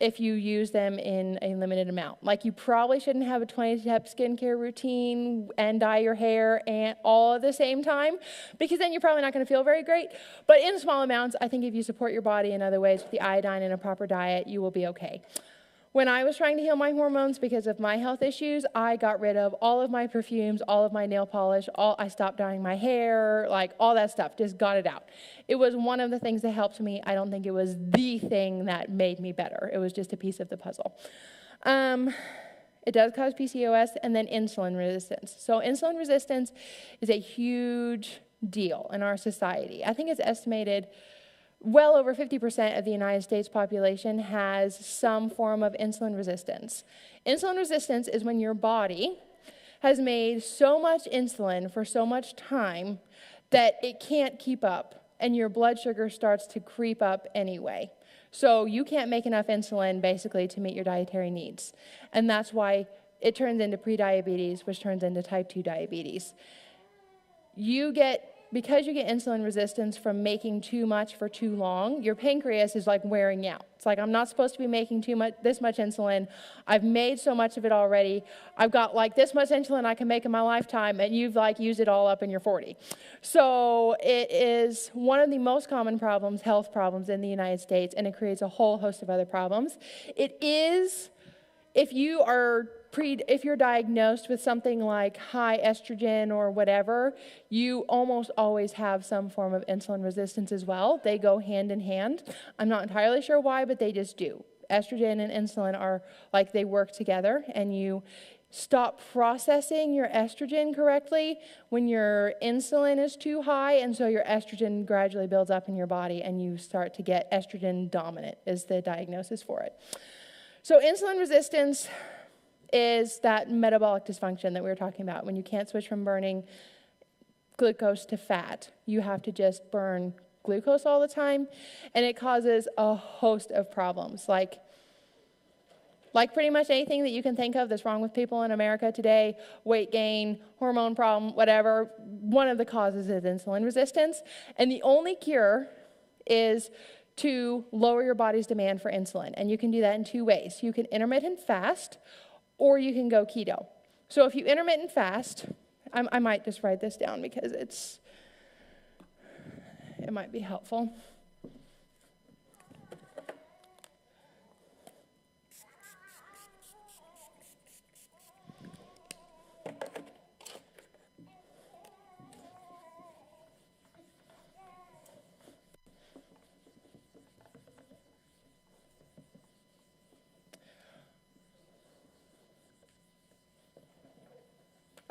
if you use them in a limited amount. Like, you probably shouldn't have a 20-step skincare routine and dye your hair and all at the same time, because then you're probably not going to feel very great. But in small amounts, I think if you support your body in other ways with the iodine and a proper diet, you will be okay. When I was trying to heal my hormones because of my health issues, I got rid of all of my perfumes, all of my nail polish, I stopped dyeing my hair, like all that stuff, just got it out. It was one of the things that helped me. I don't think it was the thing that made me better. It was just a piece of the puzzle. It does cause PCOS and then insulin resistance. So insulin resistance is a huge deal in our society. I think it's estimated well over 50% of the United States population has some form of insulin resistance. Insulin resistance is when your body has made so much insulin for so much time that it can't keep up, and your blood sugar starts to creep up anyway. So you can't make enough insulin, basically, to meet your dietary needs. And that's why it turns into prediabetes, which turns into type 2 diabetes. Because you get insulin resistance from making too much for too long, your pancreas is like wearing out. It's like, I'm not supposed to be making this much insulin. I've made so much of it already. I've got like this much insulin I can make in my lifetime, and you've like used it all up and you're 40. So it is one of the most common problems, health problems in the United States, and it creates a whole host of other problems. It is, if you're diagnosed with something like high estrogen or whatever, you almost always have some form of insulin resistance as well. They go hand in hand. I'm not entirely sure why, but they just do. Estrogen and insulin are like they work together, and you stop processing your estrogen correctly when your insulin is too high, and so your estrogen gradually builds up in your body, and you start to get estrogen dominant is the diagnosis for it. So insulin resistance is that metabolic dysfunction that we were talking about, when you can't switch from burning glucose to fat. You have to just burn glucose all the time, and it causes a host of problems, like pretty much anything that you can think of that's wrong with people in America today, weight gain, hormone problem, whatever. One of the causes is insulin resistance, and the only cure is to lower your body's demand for insulin, and you can do that in two ways. You can intermittent fast, or you can go keto. So if you intermittent fast, I might just write this down because it might be helpful.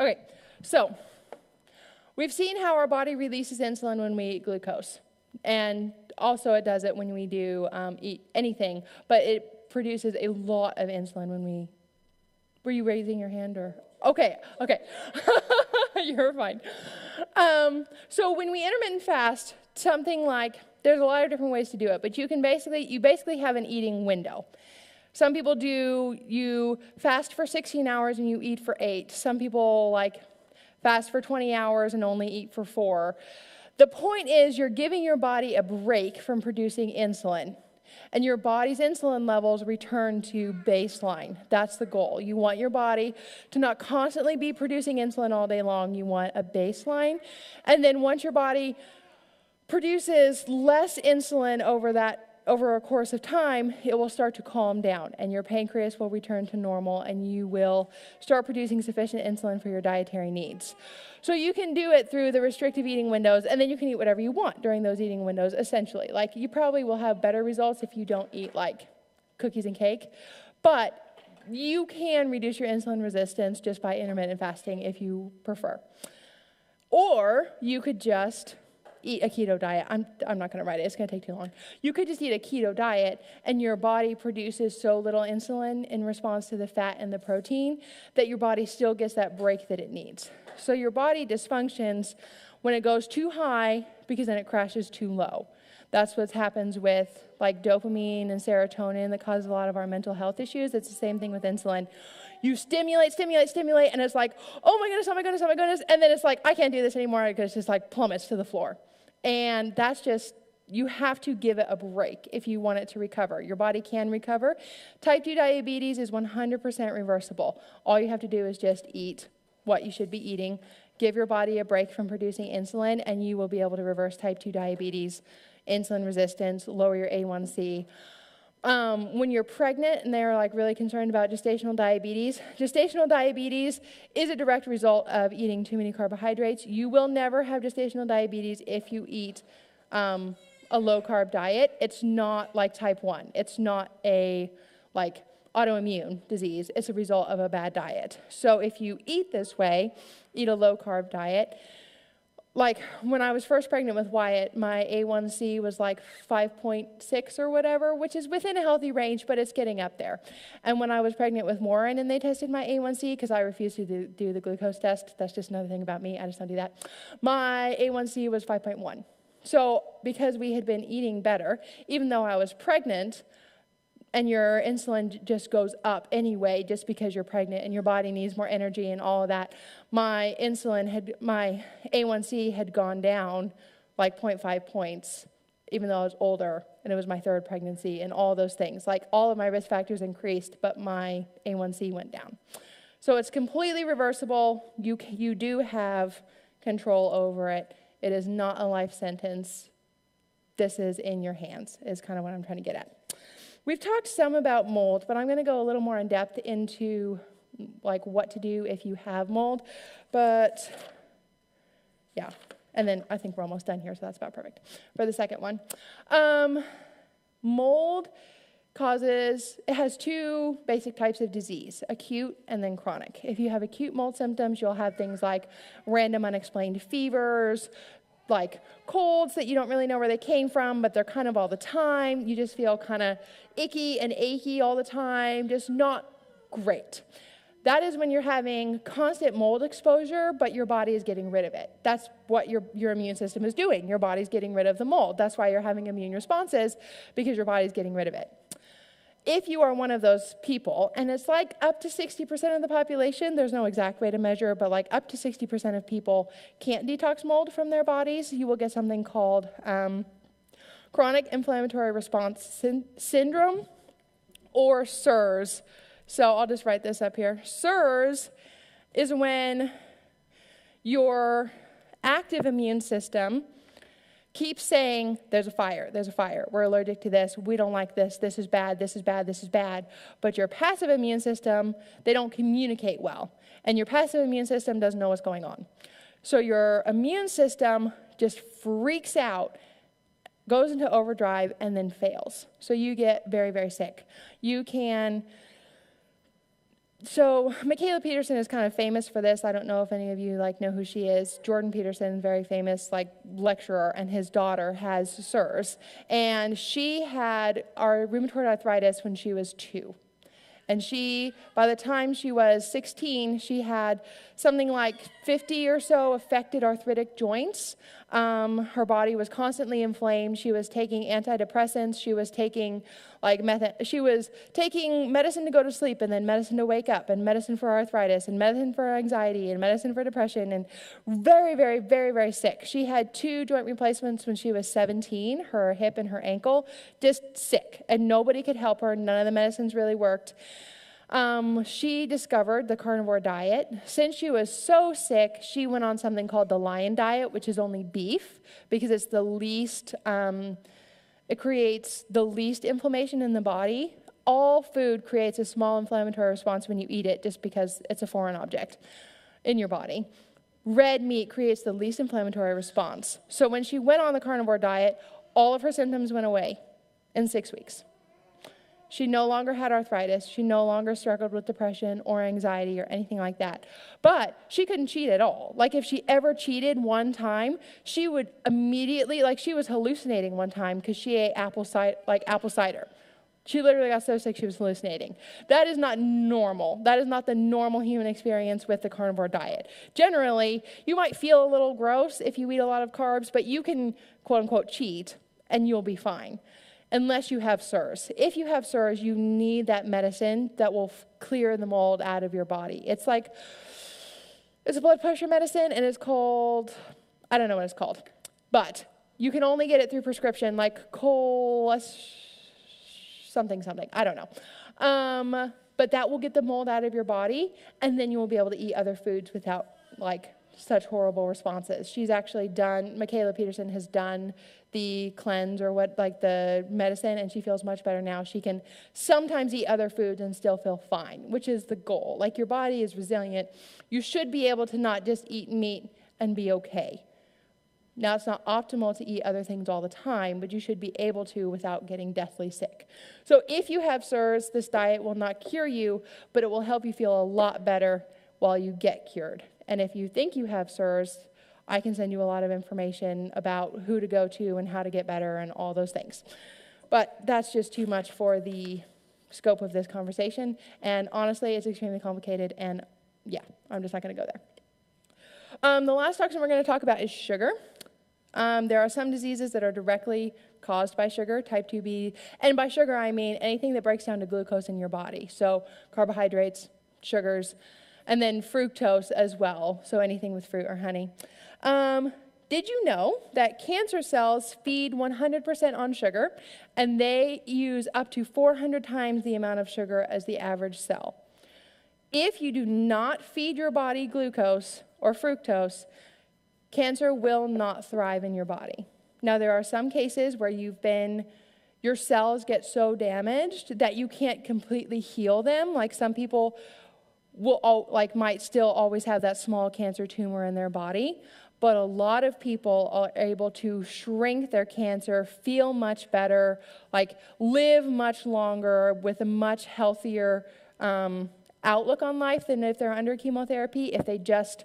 Okay, so we've seen how our body releases insulin when we eat glucose, and also it does it when we do eat anything, but it produces a lot of insulin when we, were you raising your hand or? Okay, you're fine. So when we intermittent fast, something like, there's a lot of different ways to do it, but you basically have an eating window. Some people you fast for 16 hours and you eat for 8. Some people fast for 20 hours and only eat for 4. The point is you're giving your body a break from producing insulin, and your body's insulin levels return to baseline. That's the goal. You want your body to not constantly be producing insulin all day long. You want a baseline. And then once your body produces less insulin over a course of time, it will start to calm down, and your pancreas will return to normal, and you will start producing sufficient insulin for your dietary needs. So you can do it through the restrictive eating windows, and then you can eat whatever you want during those eating windows, essentially. Like, you probably will have better results if you don't eat, like, cookies and cake, but you can reduce your insulin resistance just by intermittent fasting if you prefer. Or you could just eat a keto diet. I'm not going to write it. It's going to take too long. You could just eat a keto diet, and your body produces so little insulin in response to the fat and the protein that your body still gets that break that it needs. So your body dysfunctions when it goes too high because then it crashes too low. That's what happens with like dopamine and serotonin that causes a lot of our mental health issues. It's the same thing with insulin. You stimulate, and it's like, oh my goodness, and then it's like, I can't do this anymore, because it's just like plummets to the floor. And that's just, you have to give it a break if you want it to recover. Your body can recover. Type 2 diabetes is 100% reversible. All you have to do is just eat what you should be eating, give your body a break from producing insulin, and you will be able to reverse type 2 diabetes, insulin resistance, lower your A1C. When you're pregnant and they're like really concerned about gestational diabetes is a direct result of eating too many carbohydrates. You will never have gestational diabetes if you eat a low-carb diet. It's not like type 1. It's not a like autoimmune disease. It's a result of a bad diet. So if you eat this way, eat a low-carb diet. Like when I was first pregnant with Wyatt, my A1C was like 5.6 or whatever, which is within a healthy range, but it's getting up there. And when I was pregnant with Warren and they tested my A1C, because I refuse to do the glucose test, that's just another thing about me, I just don't do that, my A1C was 5.1. So because we had been eating better, even though I was pregnant, and your insulin just goes up anyway just because you're pregnant and your body needs more energy and all of that. My A1C had gone down like 0.5 points, even though I was older, and it was my third pregnancy and all those things. Like all of my risk factors increased, but my A1C went down. So it's completely reversible. You do have control over it. It is not a life sentence. This is in your hands, is kind of what I'm trying to get at. We've talked some about mold, but I'm going to go a little more in depth into like what to do if you have mold. But yeah, and then I think we're almost done here, so that's about perfect for the second one. Mold it has two basic types of disease, acute and then chronic. If you have acute mold symptoms, you'll have things like random unexplained fevers, like colds that you don't really know where they came from, but they're kind of all the time. You just feel kind of icky and achy all the time, just not great. That is when you're having constant mold exposure, but your body is getting rid of it. That's what your immune system is doing. Your body's getting rid of the mold. That's why you're having immune responses, because your body's getting rid of it. If you are one of those people, and it's like up to 60% of the population, there's no exact way to measure, but like up to 60% of people can't detox mold from their bodies, you will get something called chronic inflammatory response syndrome, or CIRS. So I'll just write this up here. CIRS is when your active immune system keeps saying, there's a fire, we're allergic to this, we don't like this is bad, this is bad, this is bad. But your passive immune system, they don't communicate well. And your passive immune system doesn't know what's going on. So your immune system just freaks out, goes into overdrive, and then fails. So you get very, very sick. So Michaela Peterson is kind of famous for this. I don't know if any of you know who she is. Jordan Peterson, very famous lecturer, and his daughter has CIRS. And she had rheumatoid arthritis when she was 2. And by the time she was 16, she had something like 50 or so affected arthritic joints. Her body was constantly inflamed. She was taking antidepressants. She was taking she was taking medicine to go to sleep, and then medicine to wake up, and medicine for arthritis, and medicine for anxiety, and medicine for depression, and very, very, very, very sick. She had 2 joint replacements when she was 17, her hip and her ankle, just sick, and nobody could help her. None of the medicines really worked. She discovered the carnivore diet. Since she was so sick, she went on something called the lion diet, which is only beef, because it's the least, it creates the least inflammation in the body. All food creates a small inflammatory response when you eat it, just because it's a foreign object in your body. Red meat creates the least inflammatory response. So when she went on the carnivore diet, all of her symptoms went away in 6 weeks. She no longer had arthritis. She no longer struggled with depression or anxiety or anything like that. But she couldn't cheat at all. Like, if she ever cheated one time, she would immediately, she was hallucinating one time because she ate apple cider. She literally got so sick she was hallucinating. That is not normal. That is not the normal human experience with the carnivore diet. Generally, you might feel a little gross if you eat a lot of carbs, but you can, quote unquote, cheat and you'll be fine. Unless you have SIRS. If you have SIRS, you need that medicine that will clear the mold out of your body. It's a blood pressure medicine, and it's called, I don't know what it's called, but you can only get it through prescription, like something, I don't know. But that will get the mold out of your body, and then you will be able to eat other foods without, such horrible responses. She's actually done, Michaela Peterson has done the cleanse or the medicine, and she feels much better now. She can sometimes eat other foods and still feel fine, which is the goal. Your body is resilient. You should be able to not just eat meat and be okay. Now, it's not optimal to eat other things all the time, but you should be able to without getting deathly sick. So if you have SIRS, this diet will not cure you, but it will help you feel a lot better while you get cured. And if you think you have SIRS, I can send you a lot of information about who to go to and how to get better and all those things. But that's just too much for the scope of this conversation. And honestly, it's extremely complicated. And yeah, I'm just not going to go there. The last toxin we're going to talk about is sugar. There are some diseases that are directly caused by sugar, type 2B. And by sugar, I mean anything that breaks down to glucose in your body. So carbohydrates, sugars, and then fructose as well, so anything with fruit or honey. Did you know that cancer cells feed 100% on sugar, and they use up to 400 times the amount of sugar as the average cell? If you do not feed your body glucose or fructose, cancer will not thrive in your body. Now, there are some cases where your cells get so damaged that you can't completely heal them. Some people might still always have that small cancer tumor in their body, but a lot of people are able to shrink their cancer, feel much better, live much longer with a much healthier outlook on life than if they're under chemotherapy, if they just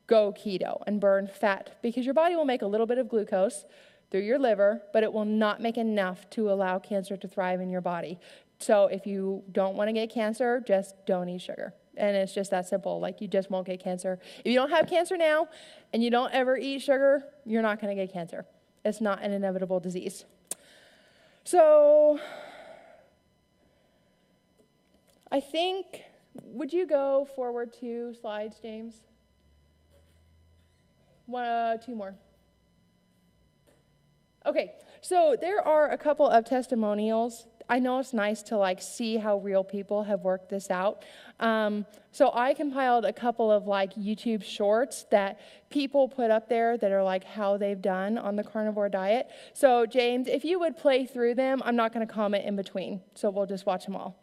go keto and burn fat, because your body will make a little bit of glucose through your liver, but it will not make enough to allow cancer to thrive in your body. So if you don't want to get cancer, just don't eat sugar. And it's just that simple. You just won't get cancer. If you don't have cancer now and you don't ever eat sugar, you're not going to get cancer. It's not an inevitable disease. So I think, would you go forward 2 slides, James? 2 more. Okay, so there are a couple of testimonials. I know it's nice to see how real people have worked this out. So I compiled a couple of YouTube shorts that people put up there that are how they've done on the carnivore diet. So James, if you would play through them, I'm not going to comment in between, so we'll just watch them all.